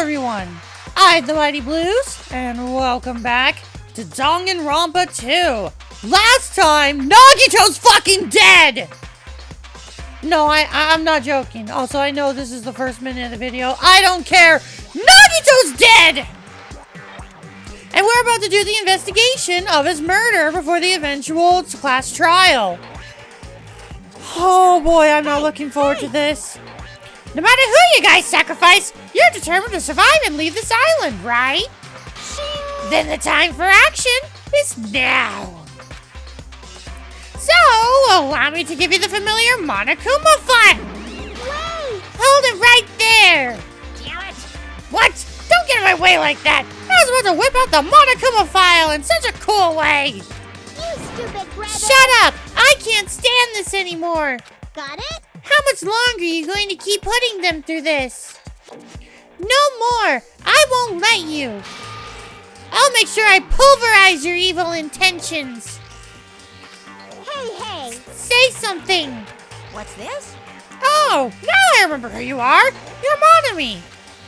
everyone! I'm the Mighty Blues, and welcome back to Danganronpa 2. Last time, Nagito's fucking dead! No, I'm not joking. Also, I know this is the first minute of the video. I don't care! Nagito's dead! And we're about to do the investigation of his murder before the eventual class trial. Oh boy, I'm not looking forward to this. No matter who you guys sacrifice, you're determined to survive and leave this island, right? Then the time for action is now. So, allow me to give you the familiar Monokuma File. Wait! Hold it right there. Damn it! What? Don't get in my way like that. I was about to whip out the Monokuma File in such a cool way. You stupid rabbit! Shut up! I can't stand this anymore. Got it? How much longer are you going to keep putting them through this? No more! I won't let you! I'll make sure I pulverize your evil intentions! Hey! Say something! What's this? Oh, now I remember who you are! You're Monami!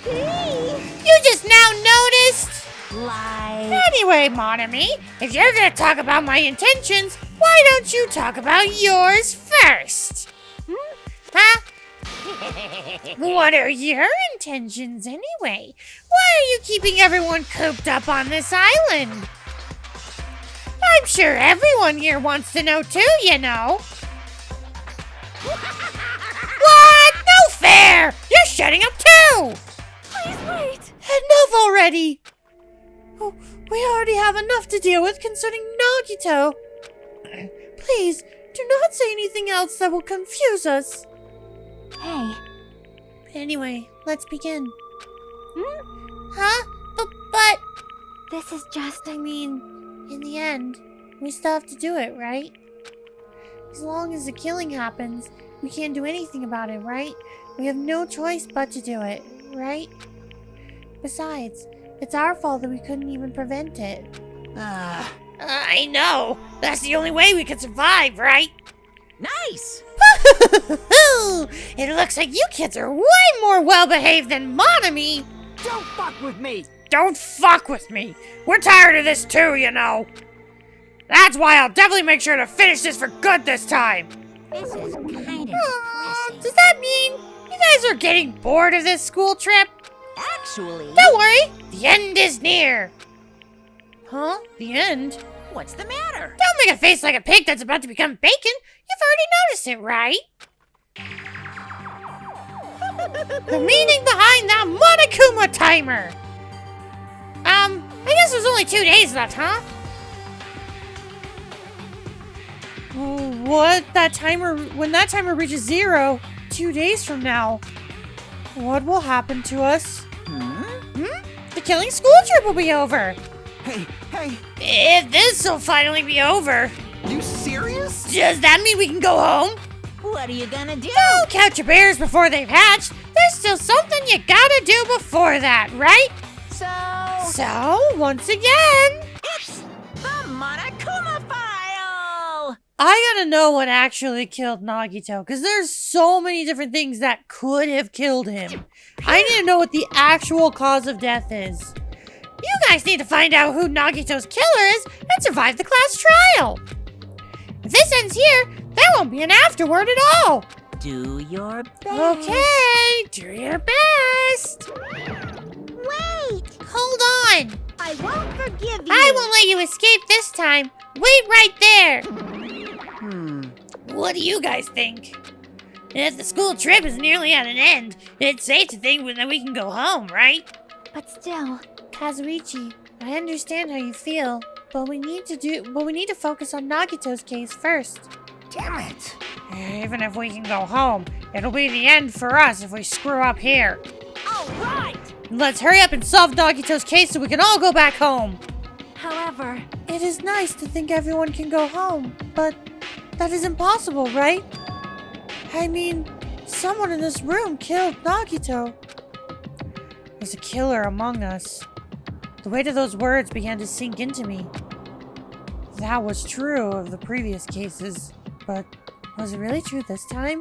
Please! You just now noticed? Like... Anyway, Monami, if you're gonna talk about my intentions, why don't you talk about yours first? Huh? What are your intentions anyway? Why are you keeping everyone cooped up on this island? I'm sure everyone here wants to know too, you know. What? No fair! You're shutting up too! Please wait! Enough already! Oh, we already have enough to deal with concerning Nagito. Please, do not say anything else that will confuse us. Hey. Anyway, let's begin. Hmm? Huh? But, This is just... I mean, in the end, we still have to do it, right? As long as the killing happens, we can't do anything about it, right? We have no choice but to do it, right? Besides, it's our fault that we couldn't even prevent it. I know! That's the only way we can survive, right? Nice! It looks like you kids are way more well-behaved than Monami! Don't fuck with me! Don't fuck with me! We're tired of this too, you know! That's why I'll definitely make sure to finish this for good this time! This is kind of depressing. Does that mean you guys are getting bored of this school trip? Actually... Don't worry! The end is near! Huh? The end? What's the matter? Don't make a face like a pig that's about to become bacon! You've already noticed it, right? The meaning behind that Monokuma timer! I guess there's only 2 days left, huh? What? When that timer reaches 0, 2 days from now, what will happen to us? The killing school trip will be over! Hey! If this will finally be over, You serious? does that mean we can go home? What are you gonna do? Don't catch your bears before they've hatched. There's still something you gotta do before that, right? So, once again, It's the Monokuma File! I gotta know what actually killed Nagito, because there's so many different things that could have killed him. I need to know what the actual cause of death is. You guys need to find out who Nagito's killer is and survive the class trial. If this ends here, there won't be an afterward at all. Do your best. Okay, do your best. Wait! Hold on. I won't forgive you! I won't let you escape this time. Wait right there. What do you guys think? If the school trip is nearly at an end, it's safe to think that we can go home, right? But still... Kazuichi, I understand how you feel, but we need to focus on Nagito's case first. Damn it! Even if we can go home, it'll be the end for us if we screw up here. Alright! Let's hurry up and solve Nagito's case so we can all go back home. However... It is nice to think everyone can go home, but that is impossible, right? I mean, someone in this room killed Nagito. There's a killer among us. The weight of those words began to sink into me. That was true of the previous cases, but was it really true this time?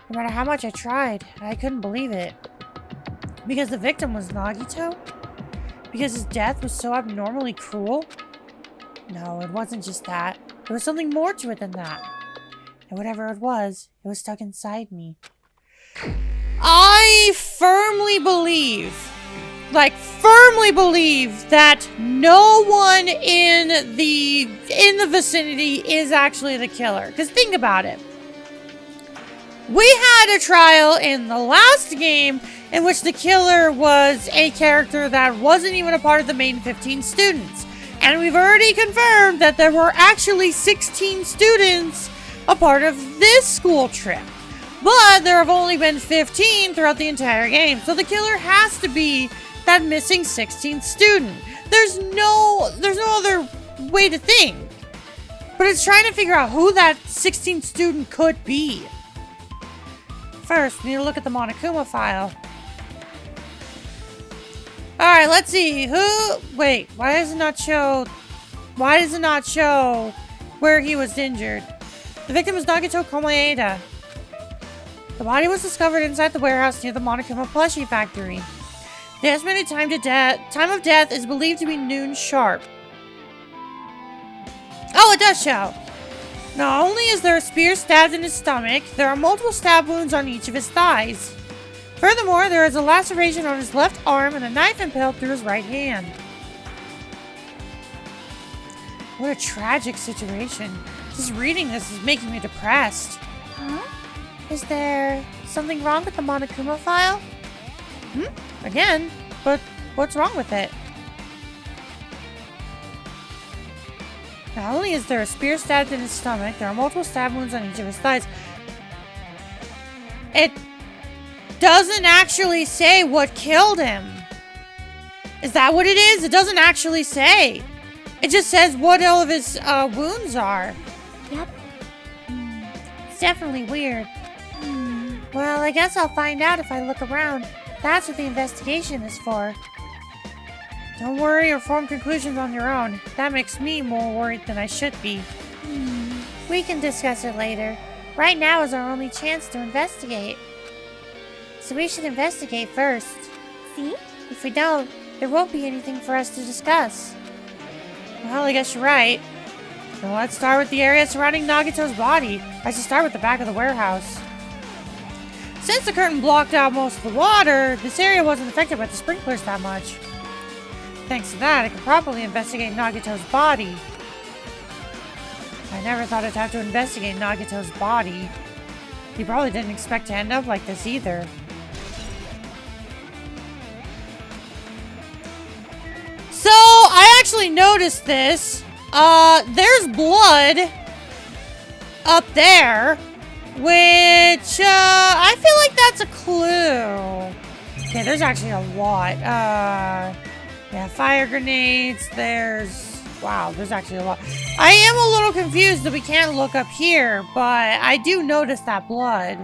No matter how much I tried, I couldn't believe it. Because the victim was Nagito? Because his death was so abnormally cruel? No, it wasn't just that. There was something more to it than that. And whatever it was stuck inside me. I firmly believe that no one in the vicinity is actually the killer. Because think about it. We had a trial in the last game in which the killer was a character that wasn't even a part of the main 15 students. And we've already confirmed that there were actually 16 students a part of this school trip. But there have only been 15 throughout the entire game. So the killer has to be that missing 16th student. There's no other way to think. But it's trying to figure out who that 16th student could be. First, we need to look at the Monokuma file. Alright, let's see. Wait, why does it not show where he was injured? The victim was Nagito Komaeda. The body was discovered inside the warehouse near the Monokuma Plushie factory. The estimated time of death is believed to be noon sharp. Oh, it does show. Not only is there a spear stabbed in his stomach, there are multiple stab wounds on each of his thighs. Furthermore, there is a laceration on his left arm and a knife impaled through his right hand. What a tragic situation. Just reading this is making me depressed. Huh? Is there something wrong with the Monokuma file? Again? But what's wrong with it? Not only is there a spear stabbed in his stomach, there are multiple stab wounds on each of his thighs. It doesn't actually say what killed him. Is that what it is? It doesn't actually say. It just says what all of his wounds are. Yep. It's definitely weird. Well, I guess I'll find out if I look around. That's what the investigation is for. Don't worry or form conclusions on your own. That makes me more worried than I should be. We can discuss it later. Right now is our only chance to investigate. So we should investigate first. See? If we don't, there won't be anything for us to discuss. Well, I guess you're right. Well, let's start with the area surrounding Nagito's body. I should start with the back of the warehouse. Since the curtain blocked out most of the water, this area wasn't affected by the sprinklers that much. Thanks to that, I can properly investigate Nagito's body. I never thought I'd have to investigate Nagito's body. He probably didn't expect to end up like this either. So, I actually noticed this. There's blood up there, which, I feel like that's a clue. Okay, there's actually a lot. Yeah, fire grenades, wow, there's actually a lot. I am a little confused that we can't look up here, but I do notice that blood.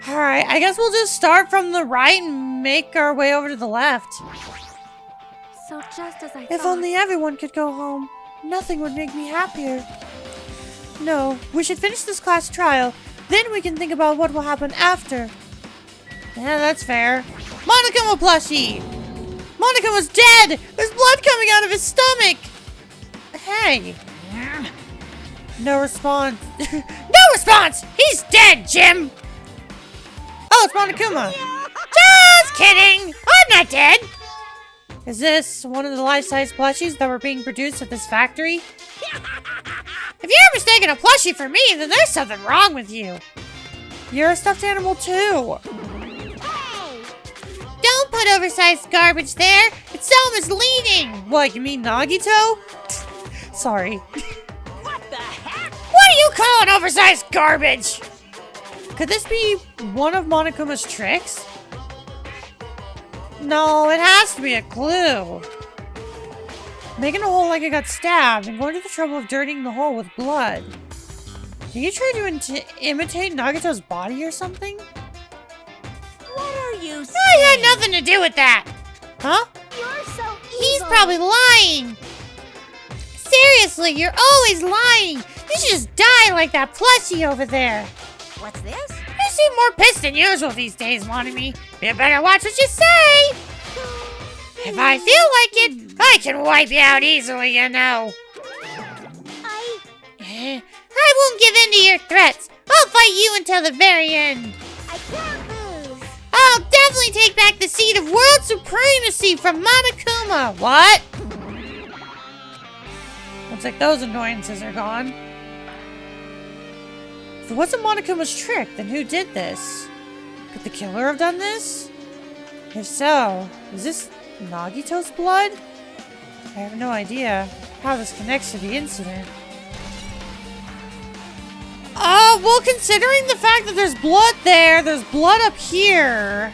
Alright, I guess we'll just start from the right and make our way over to the left. So just as I thought. If only everyone could go home. Nothing would make me happier. No, we should finish this class trial. Then we can think about what will happen after. Yeah, that's fair. Monokuma Plushie! Monokuma's dead! There's blood coming out of his stomach! Hey. No response. No response! He's dead, Jim! Oh, it's Monokuma. Just kidding! I'm not dead! Is this one of the life-size plushies that were being produced at this factory? If you're mistaking a plushie for me, then there's something wrong with you. You're a stuffed animal too. Don't put oversized garbage there. It's so misleading. What, you mean Nagito? Sorry. What the heck? What do you call an oversized garbage? Could this be one of Monokuma's tricks? No, it has to be a clue. Making a hole like it got stabbed and going to the trouble of dirtying the hole with blood. Did you try to imitate Nagito's body or something? What are you saying? I had nothing to do with that. Huh? You're so evil. He's probably lying. Seriously, you're always lying. You should just die like that plushie over there. What's this? It's seem more pissed than usual these days, Monami. You better watch what you say. If I feel like it, I can wipe you out easily, you know. I won't give in to your threats. I'll fight you until the very end. I can't lose. I'll definitely take back the seat of world supremacy from Monokuma. What? Looks like those annoyances are gone. If it wasn't Monokuma's trick, then who did this? Could the killer have done this? If so, is this Nagito's blood? I have no idea how this connects to the incident. Well, considering the fact that there's blood there, there's blood up here.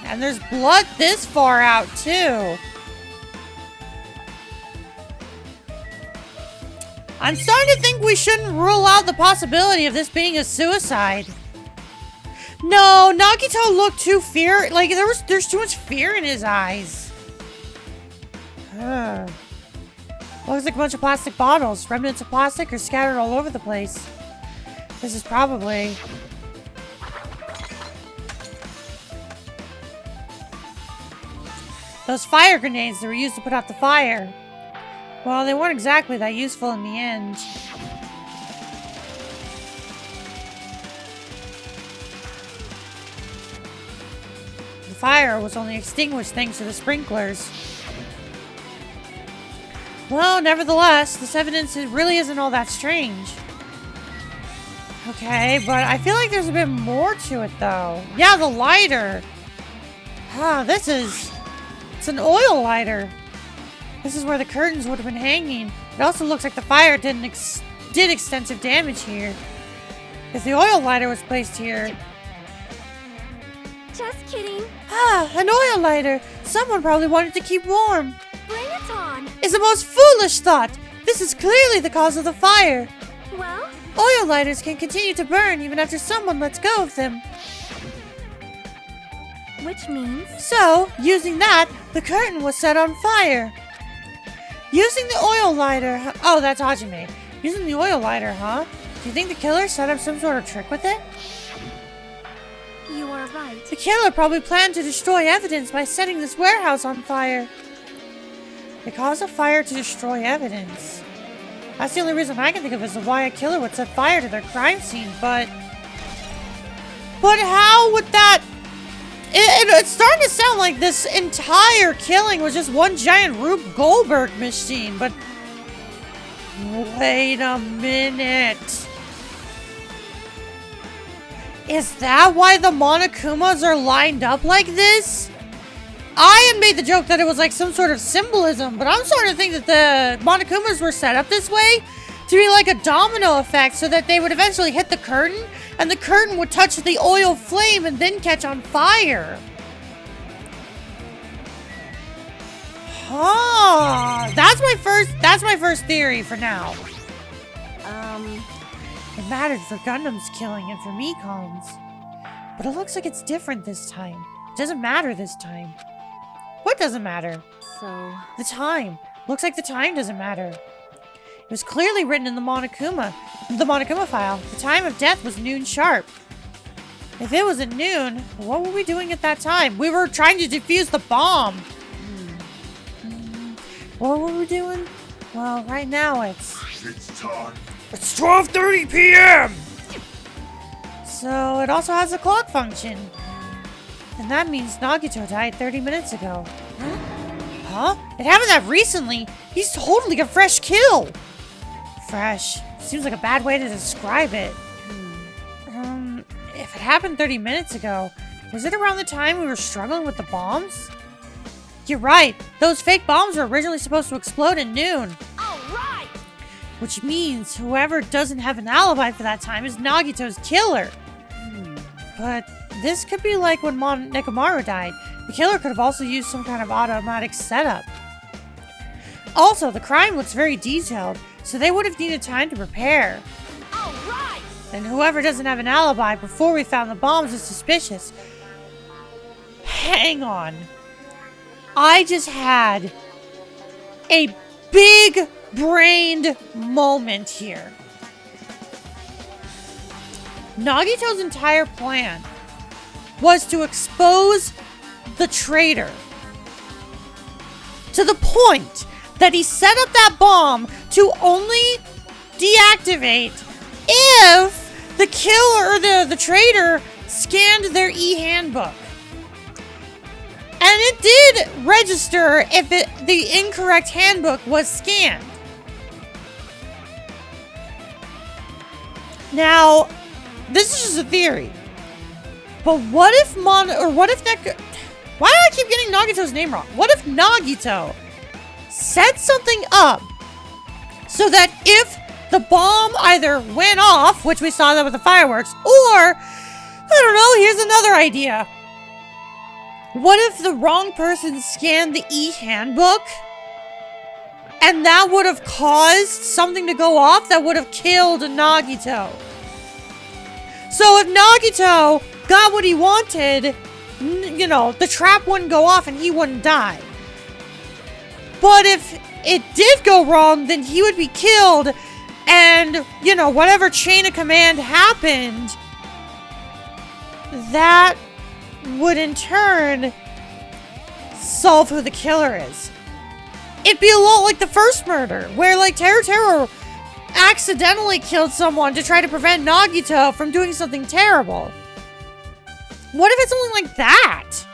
And there's blood this far out, too. I'm starting to think we shouldn't rule out the possibility of this being a suicide. No, Nagito looked too like there's too much fear in his eyes. Looks like a bunch of plastic bottles. Remnants of plastic are scattered all over the place. This is probably... those fire grenades that were used to put out the fire. Well, they weren't exactly that useful in the end. The fire was only extinguished thanks to the sprinklers. Well, nevertheless, this evidence really isn't all that strange. Okay, but I feel like there's a bit more to it, though. Yeah, the lighter. It's an oil lighter. This is where the curtains would have been hanging. It also looks like the fire did extensive damage here. If the oil lighter was placed here... Just kidding. An oil lighter. Someone probably wanted to keep warm. Bring it on. It's the most foolish thought. This is clearly the cause of the fire. Well? Oil lighters can continue to burn even after someone lets go of them. Which means? So, using that, the curtain was set on fire. Using the oil lighter... oh, that's Hajime. Using the oil lighter, huh? Do you think the killer set up some sort of trick with it? You are right. The killer probably planned to destroy evidence by setting this warehouse on fire. They caused a fire to destroy evidence. That's the only reason I can think of as to why a killer would set fire to their crime scene, but how would that... It's starting to sound like this entire killing was just one giant Rube Goldberg machine, but... wait a minute. Is that why the Monokumas are lined up like this? I had made the joke that it was like some sort of symbolism, but I'm starting to think that the Monokumas were set up this way to be like a domino effect so that they would eventually hit the curtain and the curtain would touch the oil flame and then catch on fire. Huh. That's my first theory for now. It mattered for Gundam's killing and for Mikon's. But it looks like it's different this time. It doesn't matter this time. What doesn't matter? So... the time. Looks like the time doesn't matter. It was clearly written in the Monokuma File. The time of death was noon sharp. If it was at noon, what were we doing at that time? We were trying to defuse the bomb. What were we doing? Well, right now it's time. It's 12:30 p.m. So it also has a clock function. And that means Nagito died 30 minutes ago. Huh? It happened that recently? He's totally a fresh kill! Fresh. Seems like a bad way to describe it. If it happened 30 minutes ago, was it around the time we were struggling with the bombs? You're right. Those fake bombs were originally supposed to explode at noon. Alright! Which means whoever doesn't have an alibi for that time is Nagito's killer. But this could be like when Nekomaru died. The killer could have also used some kind of automatic setup. Also, the crime looks very detailed, so they would have needed time to prepare. Alright! And whoever doesn't have an alibi before we found the bombs is suspicious. Hang on. I just had a big-brained moment here. Nagito's entire plan was to expose the traitor to the point that he set up that bomb to only deactivate if the killer or the traitor scanned their e-handbook. And it did register if the incorrect handbook was scanned. Now, this is just a theory. But what if why do I keep getting Nagito's name wrong? What if Nagito set something up so that if the bomb either went off, which we saw that with the fireworks, or, I don't know, here's another idea. What if the wrong person scanned the e-handbook? And that would have caused something to go off that would have killed Nagito. So if Nagito got what he wanted, you know, the trap wouldn't go off and he wouldn't die. But if it did go wrong, then he would be killed and, you know, whatever chain of command happened, that would in turn solve who the killer is. It'd be a lot like the first murder, where like Teru accidentally killed someone to try to prevent Nagito from doing something terrible. What if it's something like that?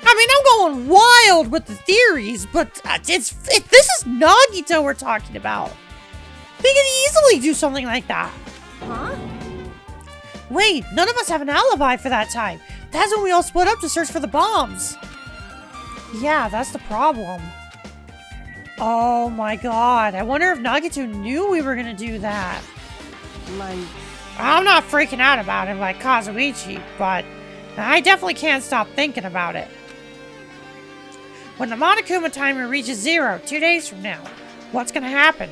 I mean, I'm going wild with the theories, but this is Nagito we're talking about. They could easily do something like that. Huh? Wait, none of us have an alibi for that time. That's when we all split up to search for the bombs. Yeah, that's the problem. Oh my god, I wonder if Nagito knew we were gonna do that. Like, I'm not freaking out about it like Kazuichi, but I definitely can't stop thinking about it. When the Monokuma timer reaches 0 2 days from now, what's gonna happen?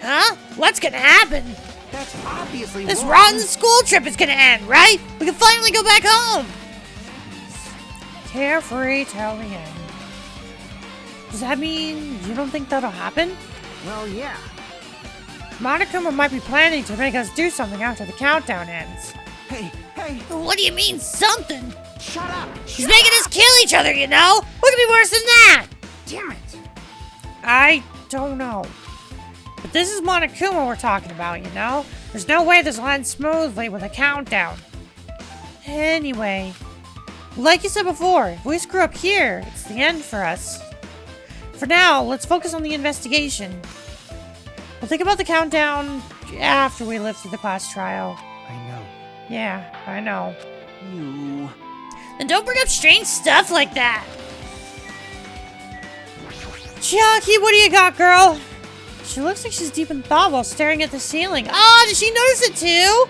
Huh? What's gonna happen? that's obviously This wrong. rotten school trip is gonna end, right? We can finally go back home! Carefree till the end. Does that mean you don't think that'll happen? Well, yeah. Monokuma might be planning to make us do something after the countdown ends. Hey, What do you mean, something? shut up. He's making us kill each other, you know? What could be worse than that? Damn it. I don't know. But this is Monokuma we're talking about, you know? There's no way this will end smoothly with a countdown. Anyway, like you said before, if we screw up here, it's the end for us. For now, let's focus on the investigation. We'll think about the countdown after we live through the class trial. I know. Yeah, I know. You. And don't bring up strange stuff like that. Chiaki, what do you got, girl? She looks like she's deep in thought while staring at the ceiling. Oh, did she notice it too?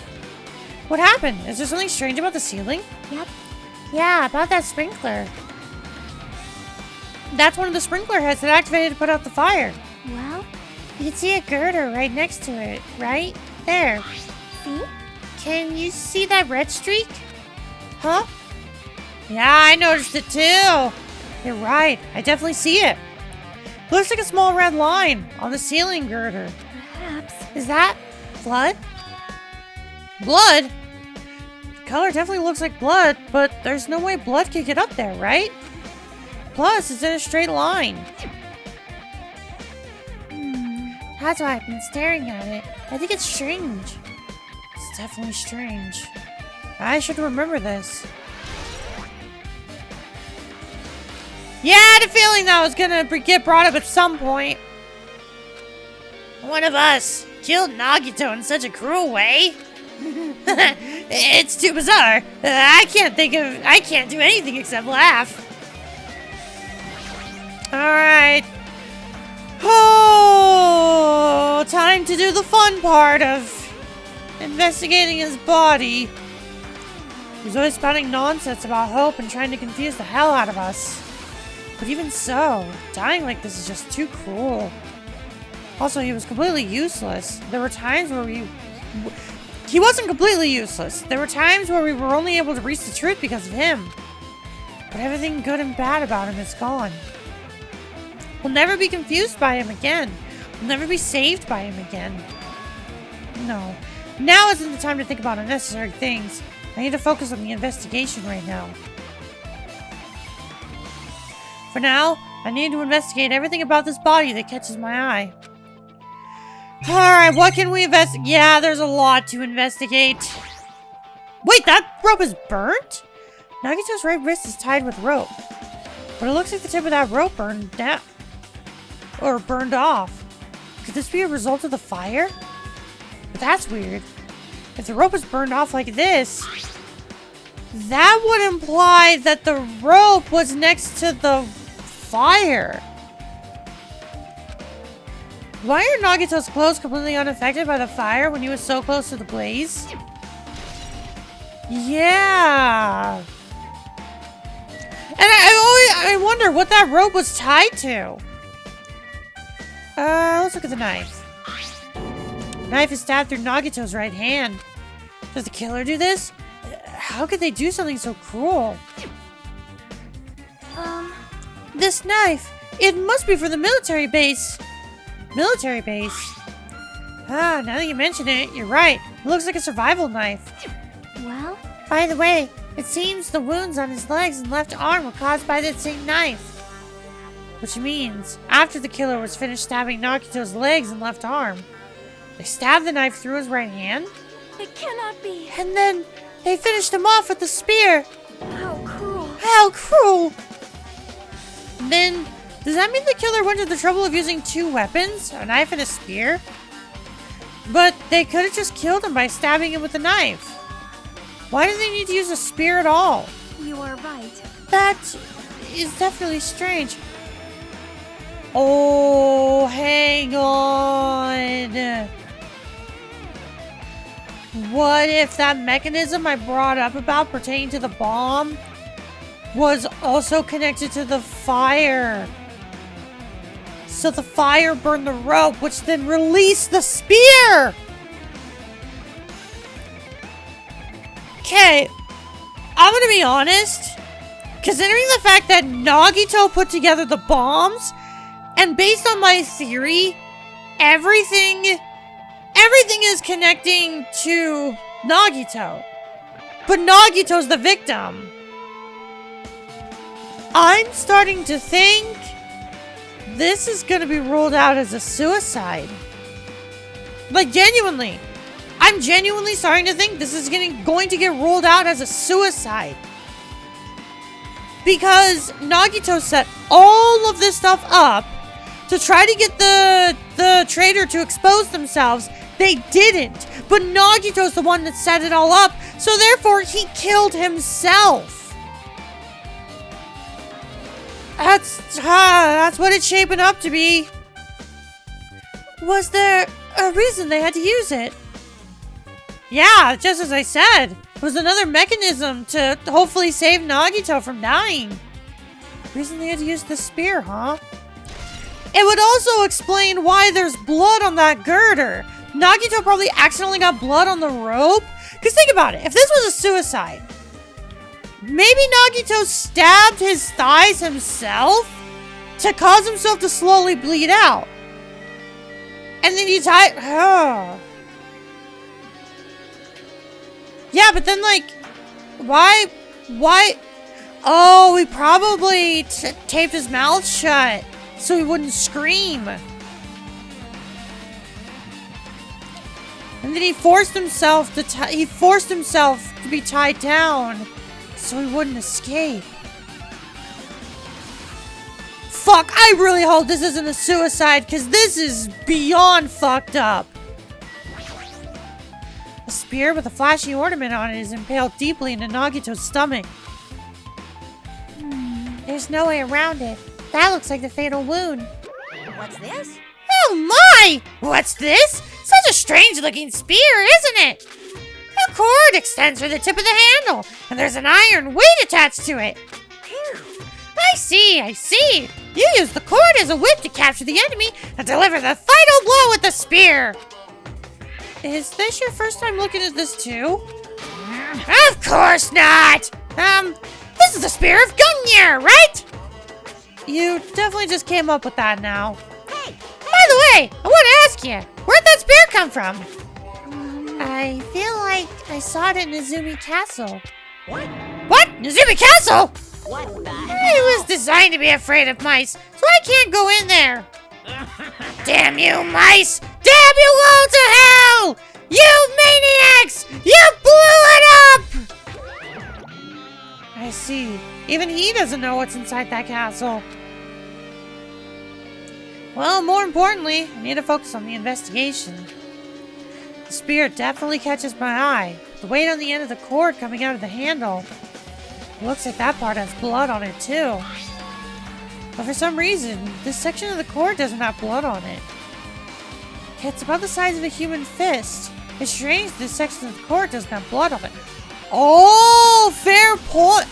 What happened? Is there something strange about the ceiling? Yep. Yeah, about that sprinkler. That's one of the sprinkler heads that activated to put out the fire. Well, You can see a girder right next to it, right? There. see? Can you see that red streak? Huh? Yeah, I noticed it too. You're right. I definitely see it. Looks like a small red line on the ceiling girder. Perhaps. Is that blood? Blood? The color definitely looks like blood, but there's no way blood could get up there, right? Plus, it's in a straight line. That's why I've been staring at it. I think it's strange. It's definitely strange. I should remember this. Yeah, I had a feeling that was gonna get brought up at some point. One of us killed Nagito in such a cruel way. It's too bizarre. I can't do anything except laugh. Alright. Oh, time to do the fun part of investigating his body. He's always spouting nonsense about hope and trying to confuse the hell out of us. But even so, dying like this is just too cruel. Also, he was completely useless. There were times where he wasn't completely useless. There were times where we were only able to reach the truth because of him. But everything good and bad about him is gone. We'll never be confused by him again. We'll never be saved by him again. No. Now isn't the time to think about unnecessary things. I need to focus on the investigation right now. For now, I need to investigate everything about this body that catches my eye. Alright, what can we investigate? Yeah, there's a lot to investigate. Wait, that rope is burnt? Nagito's right wrist is tied with rope. But it looks like the tip of that rope burned down. Or burned off. Could this be a result of the fire? But that's weird. If the rope is burned off like this, that would imply that the rope was next to the fire. Why are Nagito's clothes completely unaffected by the fire when he was so close to the blaze? Yeah. And I wonder what that rope was tied to. Let's look at the knife. The knife is stabbed through Nagito's right hand. Does the killer do this? How could they do something so cruel? This knife, it must be for the military base. Military base? Ah, now that you mention it, you're right. It looks like a survival knife. Well? By the way, it seems the wounds on his legs and left arm were caused by that same knife. Which means, after the killer was finished stabbing Nagito's legs and left arm, they stabbed the knife through his right hand. It cannot be. And then they finished him off with the spear. How cruel. How cruel! Then, does that mean the killer went to the trouble of using two weapons? A knife and a spear? But they could have just killed him by stabbing him with a knife. Why do they need to use a spear at all? You are right. That is definitely strange. Oh, hang on. What if that mechanism I brought up about pertaining to the bomb was also connected to the fire? So the fire burned the rope, which then released the spear! Okay, I'm gonna be honest. Considering the fact that Nagito put together the bombs, and based on my theory, everything is connecting to Nagito. But Nagito's the victim. I'm starting to think this is gonna be ruled out as a suicide. Like, genuinely. I'm genuinely starting to think this is going to get ruled out as a suicide. Because Nagito set all of this stuff up to try to get the traitor to expose themselves. They didn't. But Nagito's the one that set it all up, so therefore he killed himself. That's what it's shaping up to be. Was there a reason they had to use it? Yeah, just as I said. It was another mechanism to hopefully save Nagito from dying. Reason they had to use the spear, huh? It would also explain why there's blood on that girder. Nagito probably accidentally got blood on the rope. Because think about it. If this was a suicide, maybe Nagito stabbed his thighs himself to cause himself to slowly bleed out. And then he tied... Yeah, but then, like, why? Oh, he probably taped his mouth shut so he wouldn't scream. And then he forced himself to be tied down so he wouldn't escape. Fuck, I really hope this isn't a suicide, because this is beyond fucked up. A spear with a flashy ornament on it is impaled deeply into Nagito's stomach. There's no way around it. That looks like the fatal wound. What's this? Oh my! What's this? Such a strange-looking spear, isn't it? A cord extends from the tip of the handle, and there's an iron weight attached to it. Phew. I see. You use the cord as a whip to capture the enemy and deliver the final blow with the spear. Is this your first time looking at this too? Of course not! This is the spear of Gungnir, right? You definitely just came up with that now. Hey! By the way, I want to ask you, where'd that spear come from? I feel like I saw it at Nezumi Castle. What? What? Nezumi Castle? What the It was designed to be afraid of mice, so I can't go in there. Damn you, mice! Damn you all to hell! You maniacs! You blew it up! I see. Even he doesn't know what's inside that castle. Well, more importantly, I need to focus on the investigation. The spear definitely catches my eye. The weight on the end of the cord coming out of the handle. It looks like that part has blood on it too. But for some reason, this section of the cord doesn't have blood on it. It's about the size of a human fist. It's strange this section of the cord doesn't have blood on it. Oh, fair point.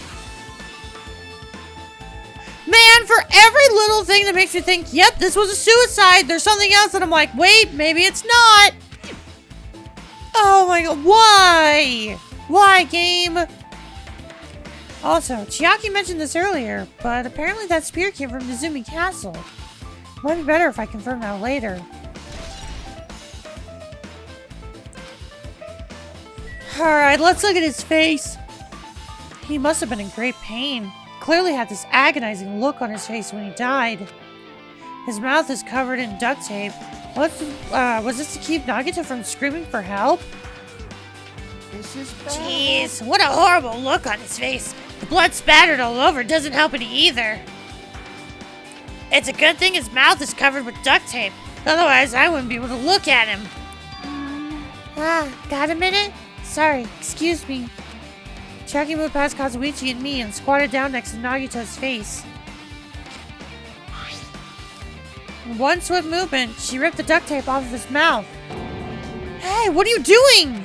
Man, for every little thing that makes me think, yep, this was a suicide, there's something else that I'm like, wait, maybe it's not. Oh my god, why? Why, game? Also, Chiaki mentioned this earlier, but apparently that spear came from Nezumi Castle. Might be better if I confirm that later. Alright, let's look at his face. He must have been in great pain. Clearly had this agonizing look on his face when he died. His mouth is covered in duct tape. Was this to keep Nagito from screaming for help? This is bad. Jeez, what a horrible look on his face. The blood spattered all over doesn't help any either. It's a good thing his mouth is covered with duct tape. Otherwise, I wouldn't be able to look at him. Got a minute? Sorry, excuse me. Chiaki moved past Kazuichi and me and squatted down next to Nagito's face. In one swift movement, she ripped the duct tape off of his mouth. Hey, what are you doing?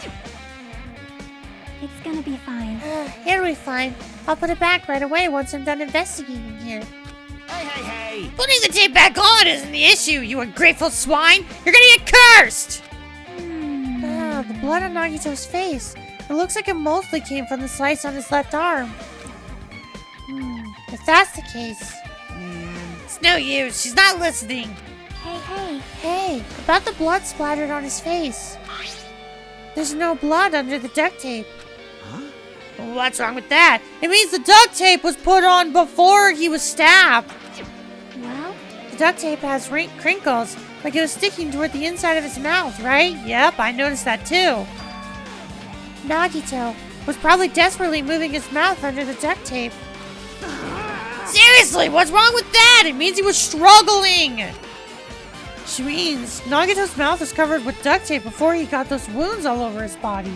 It's gonna be fine. It'll be fine. I'll put it back right away once I'm done investigating here. Hey! Putting the tape back on isn't the issue, you ungrateful swine! You're gonna get cursed! The blood on Nagito's face. It looks like it mostly came from the slice on his left arm. If that's the case... It's no use, she's not listening. Hey, about the blood splattered on his face. There's no blood under the duct tape. Huh? What's wrong with that? It means the duct tape was put on before he was stabbed. Well? The duct tape has crinkles, like it was sticking toward the inside of his mouth, right? Yep, I noticed that too. Nagito was probably desperately moving his mouth under the duct tape. Seriously, what's wrong with that? It means he was struggling. Which means Nagito's mouth was covered with duct tape before he got those wounds all over his body.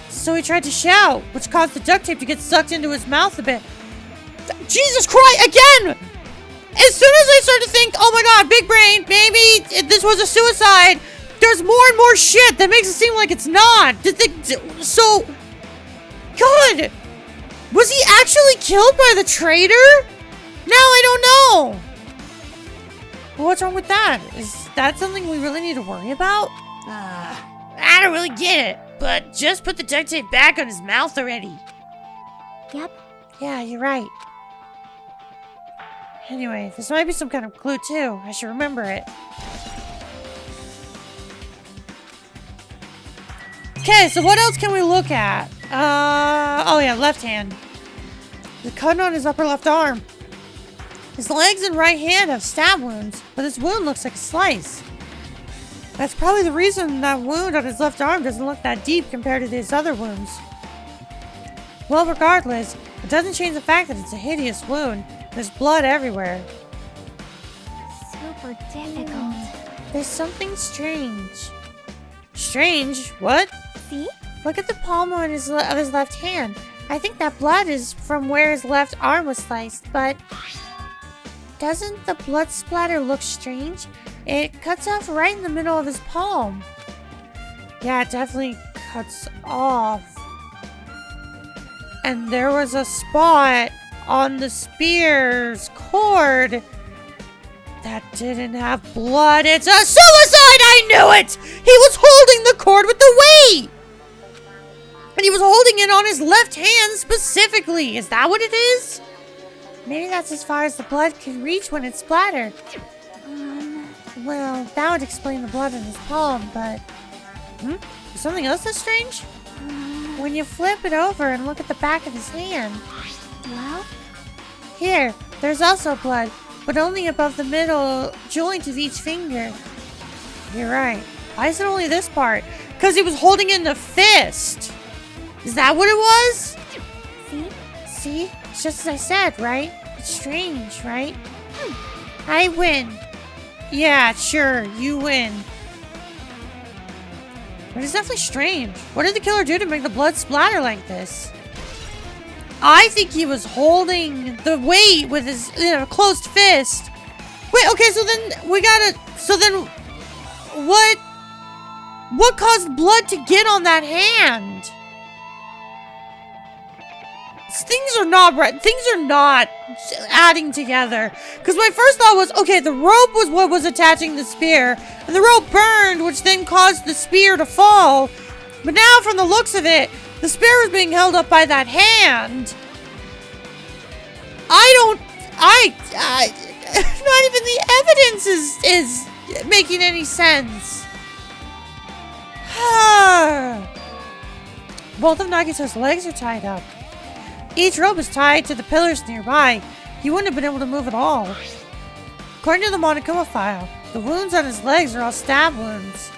So he tried to shout, which caused the duct tape to get sucked into his mouth a bit. Jesus Christ, again! As soon as I start to think, oh my god, big brain, maybe this was a suicide, there's more and more shit that makes it seem like it's not. So, God, was he actually killed by the traitor? Now I don't know. What's wrong with that? Is that something we really need to worry about? I don't really get it, but just put the duct tape back on his mouth already. Yep. Yeah, you're right. Anyway, this might be some kind of clue too. I should remember it. Okay, so what else can we look at? Oh yeah, left hand. The cut on his upper left arm. His legs and right hand have stab wounds, but this wound looks like a slice. That's probably the reason that wound on his left arm doesn't look that deep compared to his other wounds. Well, regardless, it doesn't change the fact that it's a hideous wound. There's blood everywhere. Super difficult. There's something strange. Strange? What? See? Look at the palm on his left hand. I think that blood is from where his left arm was sliced, but... Doesn't the blood splatter look strange? It cuts off right in the middle of his palm. Yeah, it definitely cuts off. And there was a spot on the spear's cord that didn't have blood. It's a suicide! I knew it! He was holding the cord with the weight! And he was holding it on his left hand specifically. Is that what it is? Maybe that's as far as the blood can reach when it's splattered. Well, that would explain the blood in his palm, but Is something else that's strange? When you flip it over and look at the back of his hand. Well, Here, there's also blood, but only above the middle joint of each finger. You're right. Why is it only this part? Because he was holding in the fist. Is that what it was? see? See? It's just as I said, right? It's strange, right? I win. Yeah, sure, you win. But it's definitely strange. What did the killer do to make the blood splatter like this? I think he was holding the weight with his closed fist. Wait, okay, so then we gotta... So then... What caused blood to get on that hand? Things are not right. Things are not adding together. Because my first thought was, okay, the rope was what was attaching the spear. And the rope burned, which then caused the spear to fall. But now, from the looks of it, the spear was being held up by that hand. Not even the evidence is making any sense. Both of Nagito's legs are tied up. Each rope is tied to the pillars nearby. He wouldn't have been able to move at all. According to the Monokuma File, the wounds on his legs are all stab wounds.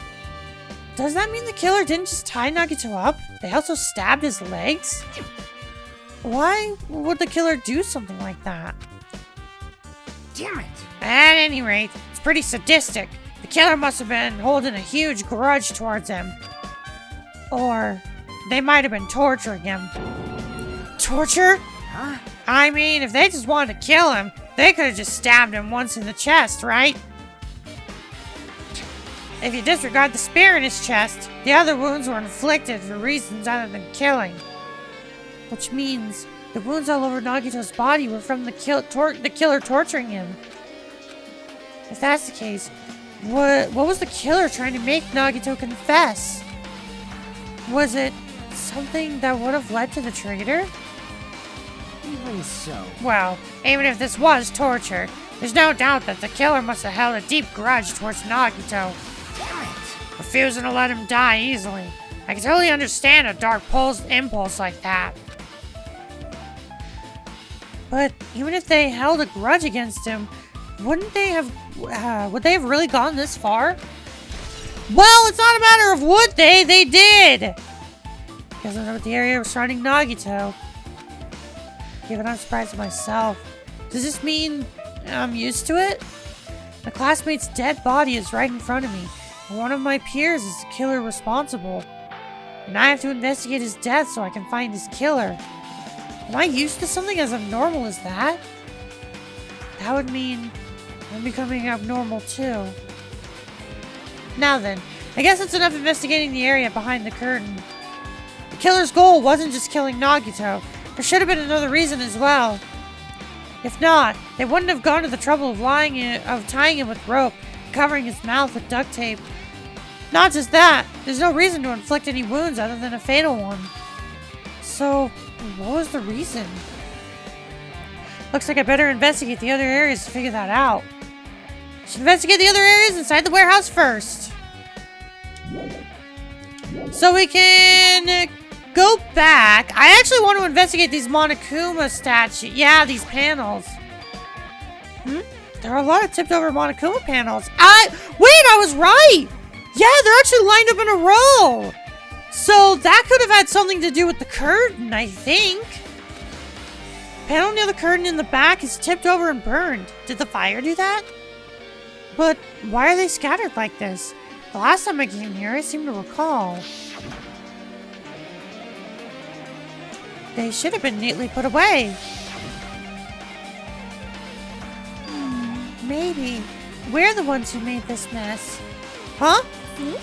Does that mean the killer didn't just tie Nagito up? They also stabbed his legs? Why would the killer do something like that? Damn it! At any rate, it's pretty sadistic. The killer must have been holding a huge grudge towards him. Or they might have been torturing him. Torture? Huh? I mean, if they just wanted to kill him, they could have just stabbed him once in the chest, right? If you disregard the spear in his chest, the other wounds were inflicted for reasons other than killing. Which means the wounds all over Nagito's body were from the killer torturing him. If that's the case, what was the killer trying to make Nagito confess? Was it something that would have led to the traitor? Even so. Well, even if this was torture, there's no doubt that the killer must have held a deep grudge towards Nagito, Damn it! refusing to let him die easily. I can totally understand a dark impulse like that. But even if they held a grudge against him, wouldn't they have, would they have really gone this far? Well, it's not a matter of would they did! Because I know the area surrounding Nagito. Even I'm surprised at myself. Does this mean I'm used to it? My classmate's dead body is right in front of me, and one of my peers is the killer responsible. And I have to investigate his death so I can find his killer. Am I used to something as abnormal as that? That would mean I'm becoming abnormal too. Now then, I guess it's enough investigating the area behind the curtain. The killer's goal wasn't just killing Nagito. There should have been another reason as well. If not, they wouldn't have gone to the trouble of tying him with rope, covering his mouth with duct tape. Not just that, there's no reason to inflict any wounds other than a fatal one. So, what was the reason? Looks like I better investigate the other areas to figure that out. Should investigate the other areas inside the warehouse first. So we can go back. I actually want to investigate these Monokuma statues. Yeah, these panels. There are a lot of tipped over Monokuma panels. I was right. Yeah, they're actually lined up in a row. So that could have had something to do with the curtain, I think. Panel near the curtain in the back is tipped over and burned. Did the fire do that? But why are they scattered like this? The last time I came here, I seem to recall. They should have been neatly put away. Maybe. We're the ones who made this mess. Huh? See?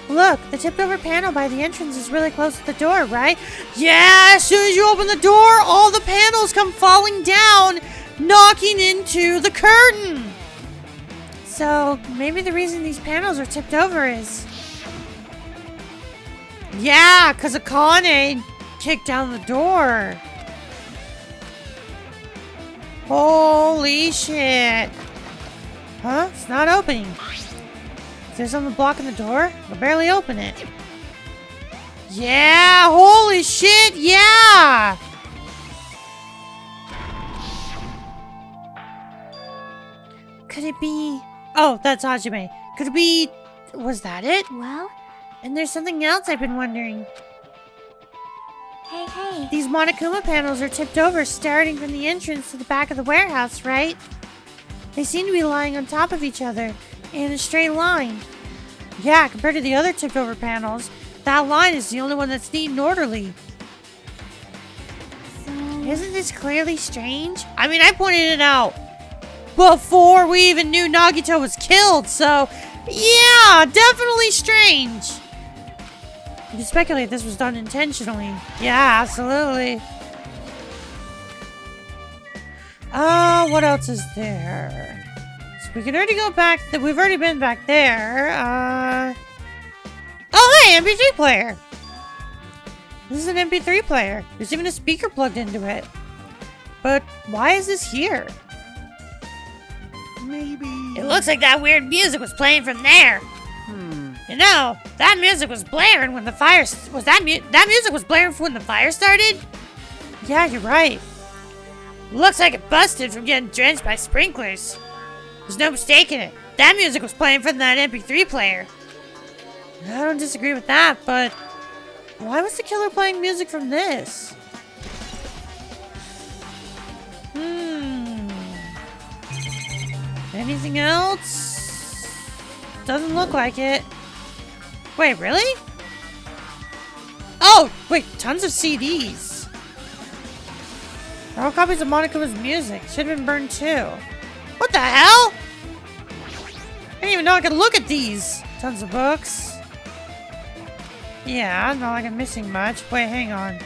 Look, the tipped over panel by the entrance is really close to the door, right? Yeah, as soon as you open the door, all the panels come falling down, knocking into the curtain. So, maybe the reason these panels are tipped over is... Yeah, because Akane kicked down the door. Holy shit. Huh? It's not opening. Is there something blocking the door? I can barely open it. Yeah! Holy shit! Yeah! Could it be... Oh, that's Hajime. Could it be... Was that it? Well? And there's something else I've been wondering. Hey. These Monokuma panels are tipped over starting from the entrance to the back of the warehouse, right? They seem to be lying on top of each other in a straight line. Yeah, compared to the other tipped over panels, that line is the only one that's neat and orderly. So... Isn't this clearly strange? I mean, I pointed it out before we even knew Nagito was killed, so yeah, definitely strange. You can speculate this was done intentionally. Yeah, absolutely. What else is there? So we can already go back. We've already been back there. Oh, hey, MP3 player. This is an MP3 player. There's even a speaker plugged into it. But why is this here? Maybe. It looks like that weird music was playing from there. You know, that music was blaring when the fire... that music was blaring when the fire started? Yeah, you're right. Looks like it busted from getting drenched by sprinklers. There's no mistaking it. That music was playing from that MP3 player. I don't disagree with that, but... Why was the killer playing music from this? Anything else? Doesn't look like it. Wait, really? Oh, wait, tons of CDs. They're all copies of Monokuma's music. Should have been burned too. What the hell? I didn't even know I could look at these. Tons of books. Yeah, not like I'm missing much. Wait, hang on.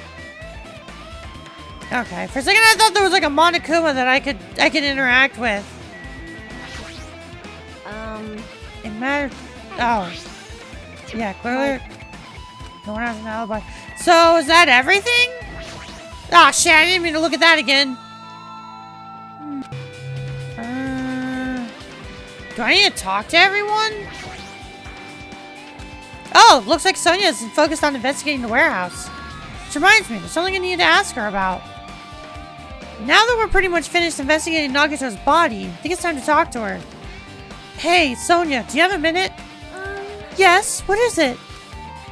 Okay, for a second I thought there was like a Monokuma that I could interact with. It mattered. Oh. Yeah, clearly. No one has an alibi. So, is that everything? Oh shit, I didn't mean to look at that again. Do I need to talk to everyone? Oh, looks like Sonia is focused on investigating the warehouse. Which reminds me, there's something I need to ask her about. Now that we're pretty much finished investigating Nagito's body, I think it's time to talk to her. Hey, Sonia, do you have a minute? Yes, what is it?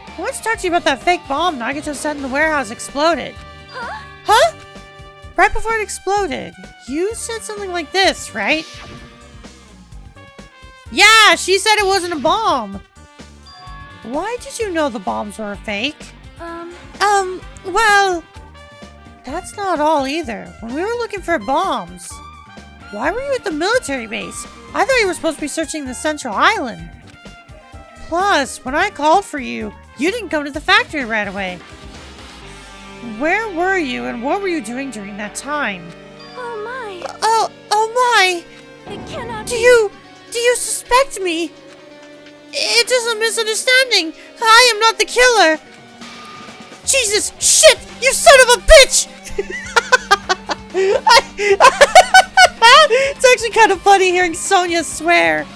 I want to talk to you about that fake bomb Nagito set in the warehouse exploded. Huh? Right before it exploded, you said something like this, right? Yeah, she said it wasn't a bomb. Why did you know the bombs were a fake? Well, that's not all either. When we were looking for bombs, why were you at the military base? I thought you were supposed to be searching the central island. Plus, when I called for you, you didn't come to the factory right away. Where were you and what were you doing during that time? Oh my. Oh my! It cannot Do you suspect me? It's just a misunderstanding. I am not the killer. Jesus, shit! You son of a bitch! It's actually kind of funny hearing Sonia swear.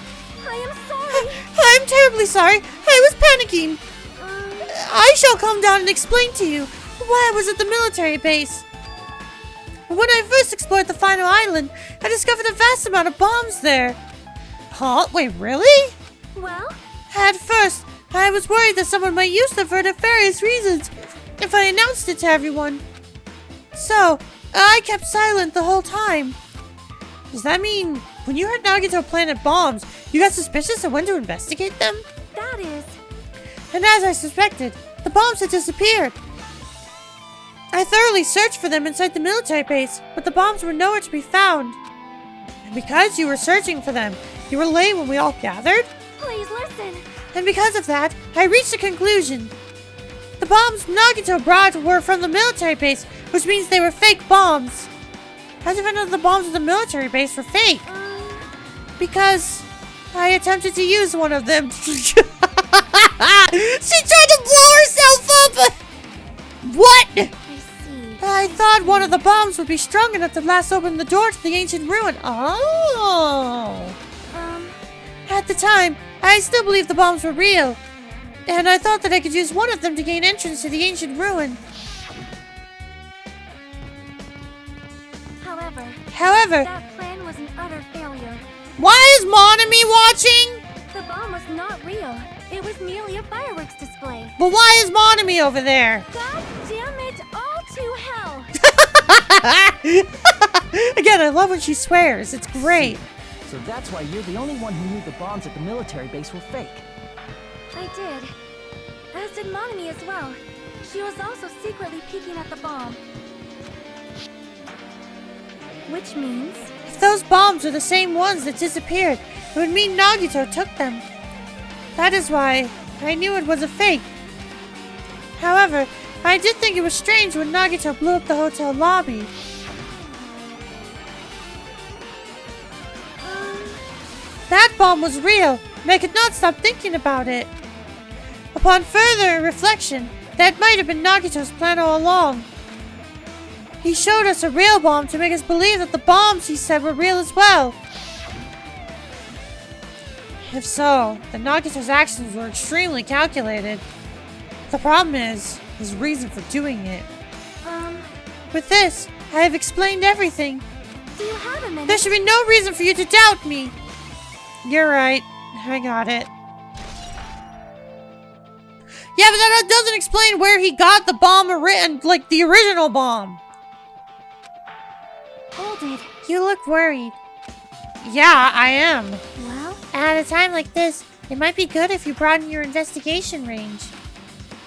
I am sorry. I'm terribly sorry. I was panicking. I shall come down and explain to you why I was at the military base. When I first explored the final island, I discovered a vast amount of bombs there. Huh? Wait, really? Well? At first, I was worried that someone might use them for nefarious reasons if I announced it to everyone. So, I kept silent the whole time. Does that mean when you heard Nagito planted bombs, you got suspicious and went to investigate them? That is. And as I suspected, the bombs had disappeared. I thoroughly searched for them inside the military base, but the bombs were nowhere to be found. And because you were searching for them, you were late when we all gathered? Please listen. And because of that, I reached a conclusion. The bombs Nagito brought were from the military base, which means they were fake bombs. How'd you find out the bombs at the military base were fake? Because I attempted to use one of them. She tried to blow herself up! What? I see. I thought one of the bombs would be strong enough to blast open the door to the ancient ruin. Oh! At the time, I still believe the bombs were real, and I thought that I could use one of them to gain entrance to the ancient ruin. However, that plan was an utter failure. Why is Monami watching? The bomb was not real. It was merely a fireworks display. But why is Monami over there? God damn it, all to hell! Again, I love when she swears. It's great. So that's why you're the only one who knew the bombs at the military base were fake. I did. As did Monami as well. She was also secretly peeking at the bomb. Which means... If those bombs are the same ones that disappeared, it would mean Nagito took them. That is why I knew it was a fake. However, I did think it was strange when Nagito blew up the hotel lobby. That bomb was real, and I could not stop thinking about it. Upon further reflection, that might have been Nagito's plan all along. He showed us a real bomb to make us believe that the bombs he said were real as well. If so, then Nagito's actions were extremely calculated. The problem is his reason for doing it. With this, I have explained everything. Do you have a minute? There should be no reason for you to doubt me. You're right. I got it. Yeah, but that doesn't explain where he got the bomb, like the original bomb. Hold it. You look worried. Yeah, I am. Well? At a time like this, it might be good if you broaden your investigation range.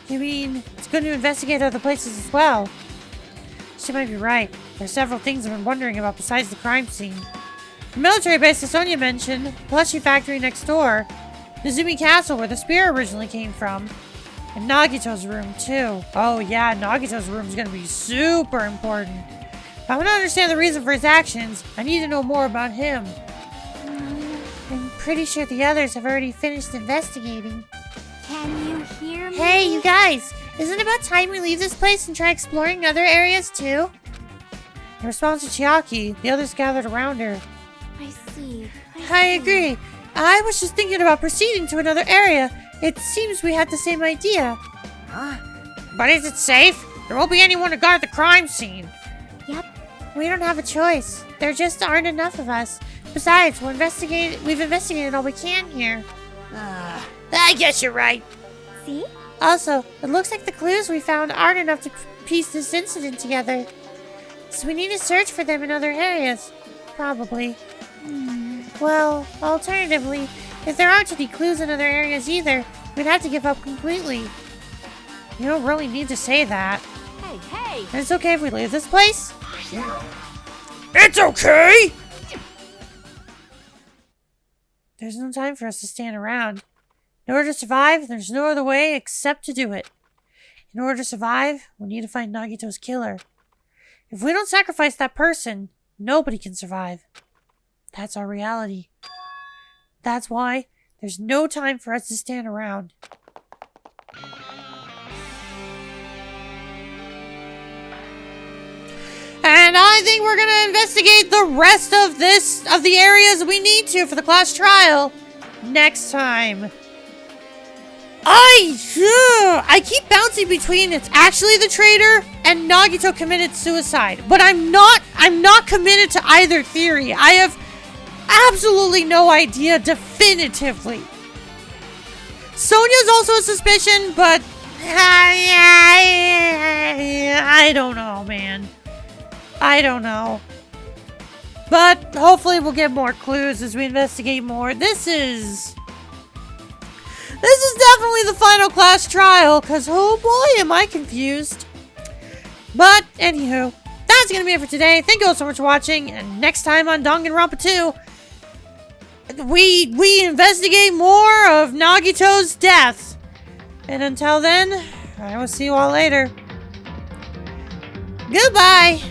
You mean, it's good to investigate other places as well? She might be right. There are several things I've been wondering about besides the crime scene. The military base that Sonia mentioned, Plushie factory next door, Nezumi Castle where the spear originally came from, and Nagito's room too. Oh yeah, Nagito's room is going to be super important. If I want to understand the reason for his actions, I need to know more about him. I'm pretty sure the others have already finished investigating. Can you hear me? Hey, you guys! Isn't it about time we leave this place and try exploring other areas too? In response to Chiaki, the others gathered around her. I see. I agree. I was just thinking about proceeding to another area. It seems we had the same idea. Huh? But is it safe? There won't be anyone to guard the crime scene. Yep. We don't have a choice. There just aren't enough of us. Besides, we've investigated all we can here. I guess you're right. See? Also, it looks like the clues we found aren't enough to piece this incident together. So we need to search for them in other areas. Probably. Well, alternatively, if there aren't any clues in other areas either, we'd have to give up completely. You don't really need to say that. Hey, hey! And it's okay if we leave this place? It's okay! There's no time for us to stand around. In order to survive, there's no other way except to do it. In order to survive, we need to find Nagito's killer. If we don't sacrifice that person, nobody can survive. That's our reality. That's why there's no time for us to stand around. And I think we're gonna investigate the rest of the areas we need to for the class trial next time. I keep bouncing between it's actually the traitor and Nagito committed suicide, but I'm not committed to either theory. I have absolutely no idea definitively. Sonia's also a suspicion, but I don't know, man. I don't know. But hopefully we'll get more clues as we investigate more. This is definitely the final class trial, because oh boy, am I confused. But, anywho, that's going to be it for today. Thank you all so much for watching, and next time on Danganronpa 2, we investigate more of Nagito's death. And until then, I will see you all later. Goodbye!